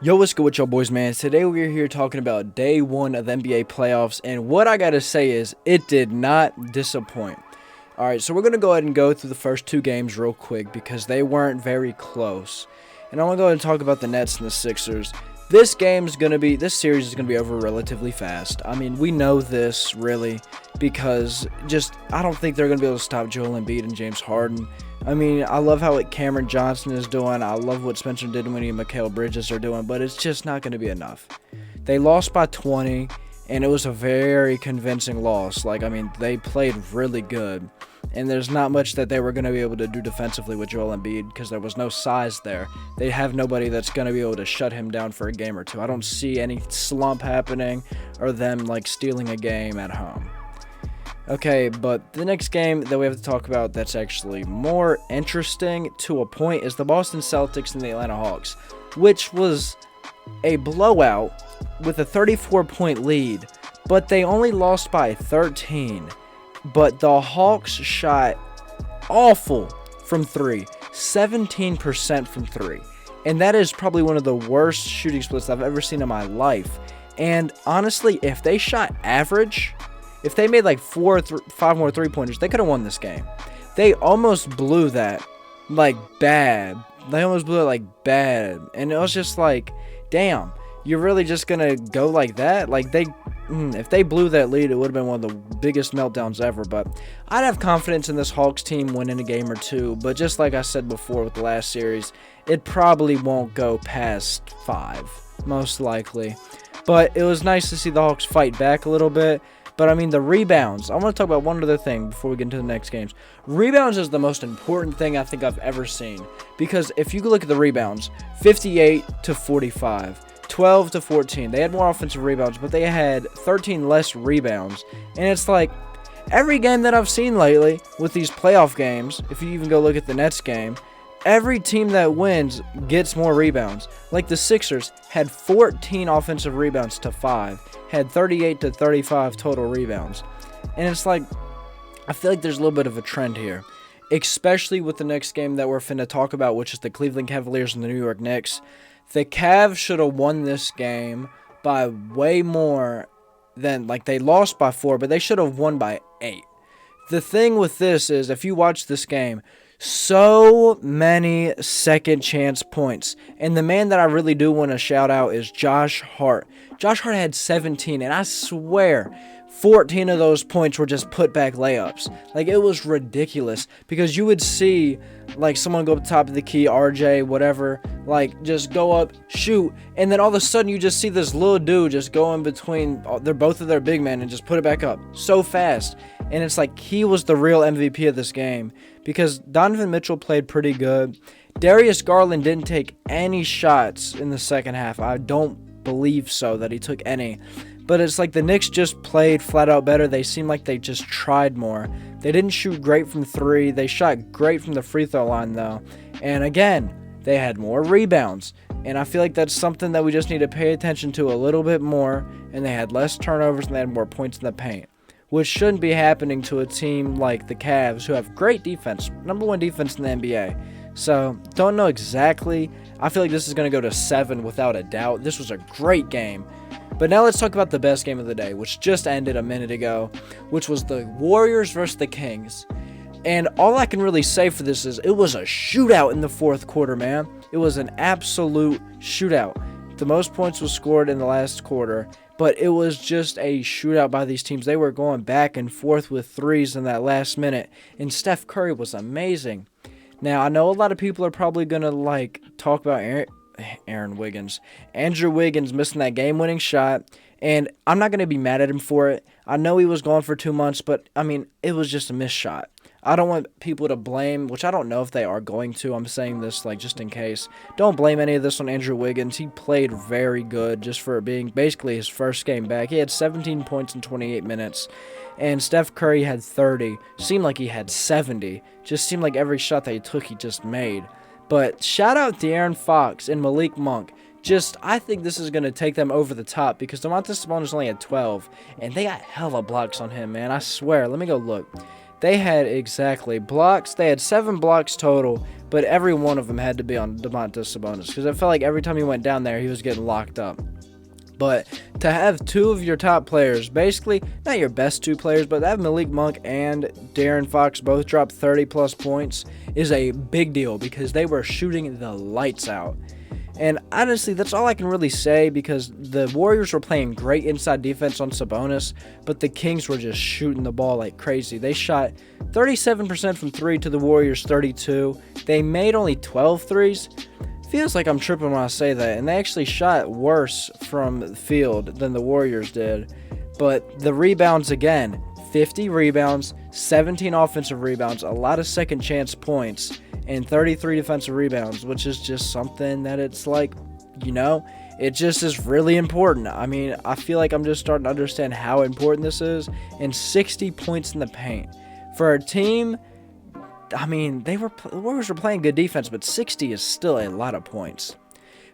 Yo, what's good with y'all boys, man? Today we're here talking about day one of the NBA playoffs, and what I gotta say is, it did not disappoint. Alright, so we're gonna go ahead and go through the first two games real quick because they weren't very close. And I'm gonna go ahead and talk about the Nets and the Sixers. This series is gonna be over relatively fast. I mean, we know this, really, because I don't think they're gonna be able to stop Joel Embiid and James Harden. I mean, I love how Cameron Johnson is doing. I love what Spencer Dinwiddie and Mikal Bridges are doing, but it's just not going to be enough. They lost by 20, and it was a very convincing loss. They played really good, and there's not much that they were going to be able to do defensively with Joel Embiid because there was no size there. They have nobody that's going to be able to shut him down for a game or two. I don't see any slump happening or them, stealing a game at home. Okay, but the next game that we have to talk about that's actually more interesting to a point is the Boston Celtics and the Atlanta Hawks, which was a blowout with a 34-point lead, but they only lost by 13. But the Hawks shot awful from three, 17% from three, and that is probably one of the worst shooting splits I've ever seen in my life. And honestly, if they shot average, if they made 5 more three-pointers, they could have won this game. They almost blew that, bad. They almost blew it, bad. And it was just damn, you're really just going to go like that? If they blew that lead, it would have been one of the biggest meltdowns ever. But I'd have confidence in this Hawks team winning a game or two. But just like I said before with the last series, it probably won't go past 5, most likely. But it was nice to see the Hawks fight back a little bit. But, I mean, the rebounds. I want to talk about one other thing before we get into the next games. Rebounds is the most important thing I think I've ever seen. Because if you look at the rebounds, 58 to 45, 12 to 14. They had more offensive rebounds, but they had 13 less rebounds. And it's every game that I've seen lately with these playoff games, if you even go look at the Nets game, every team that wins gets more rebounds. The Sixers had 14 offensive rebounds to 5, had 38 to 35 total rebounds. And it's I feel like there's a little bit of a trend here, especially with the next game that we're finna talk about, which is the Cleveland Cavaliers and the New York Knicks. The Cavs should have won this game by way more than, they lost by 4, but they should have won by 8. The thing with this is, if you watch this game, so many second chance points. And the man that I really do want to shout out is Josh Hart. Josh Hart had 17, and I swear 14 of those points were just put back layups. It was ridiculous because you would see someone go up the top of the key, RJ, whatever, just go up, shoot, and then all of a sudden you just see this little dude just go in between both of their big men and just put it back up so fast. And it's he was the real MVP of this game because Donovan Mitchell played pretty good. Darius Garland didn't take any shots in the second half. I don't believe so that he took any. But it's the Knicks just played flat out better. They seemed like they just tried more. They didn't shoot great from 3. They shot great from the free throw line, though. And again, they had more rebounds. And I feel like that's something that we just need to pay attention to a little bit more. And they had less turnovers and they had more points in the paint, which shouldn't be happening to a team like the Cavs, who have great defense, number 1 defense in the NBA. So, don't know exactly. I feel like this is going to go to 7 without a doubt. This was a great game. But now let's talk about the best game of the day, which just ended a minute ago, which was the Warriors versus the Kings. And all I can really say for this is it was a shootout in the fourth quarter, man. It was an absolute shootout. The most points was scored in the last quarter, but it was just a shootout by these teams. They were going back and forth with threes in that last minute, and Steph Curry was amazing. Now, I know a lot of people are probably going to talk about Andrew Wiggins missing that game-winning shot, and I'm not going to be mad at him for it. I know he was gone for 2 months, but, it was just a missed shot. I don't want people to blame, which I don't know if they are going to. I'm saying this, just in case. Don't blame any of this on Andrew Wiggins. He played very good just for it being basically his first game back. He had 17 points in 28 minutes, and Steph Curry had 30. Seemed like he had 70. Just seemed like every shot that he took, he just made. But shout out to De'Aaron Fox and Malik Monk. I think this is going to take them over the top because Domantas Sabonis only had 12, and they got hella blocks on him, man. I swear. Let me go look. They had blocks. They had 7 blocks total, but every one of them had to be on Domantas Sabonis because I felt like every time he went down there, he was getting locked up. But to have two of your top players, basically, not your best two players, but to have Malik Monk and De'Aaron Fox both drop 30-plus points is a big deal because they were shooting the lights out. And honestly, that's all I can really say because the Warriors were playing great inside defense on Sabonis, but the Kings were just shooting the ball like crazy. They shot 37% from 3 to the Warriors 32. They made only 12 threes. Feels like I'm tripping when I say that, and they actually shot worse from the field than the Warriors did. But the rebounds again, 50 rebounds, 17 offensive rebounds, a lot of second chance points, and 33 defensive rebounds, which is just something that it's like, it just is really important. I mean, I feel like I'm just starting to understand how important this is, and 60 points in the paint. For a team, I mean, the Warriors were playing good defense, but 60 is still a lot of points.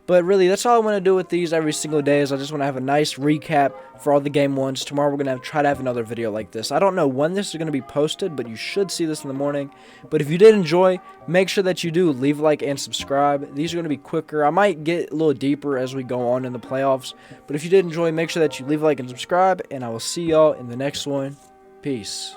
But really, that's all I want to do with these every single day is I just want to have a nice recap for all the game ones. Tomorrow we're going to try to have another video like this. I don't know when this is going to be posted, but you should see this in the morning. But if you did enjoy, make sure that you do leave a like and subscribe. These are going to be quicker. I might get a little deeper as we go on in the playoffs. But if you did enjoy, make sure that you leave a like and subscribe. And I will see y'all in the next one. Peace.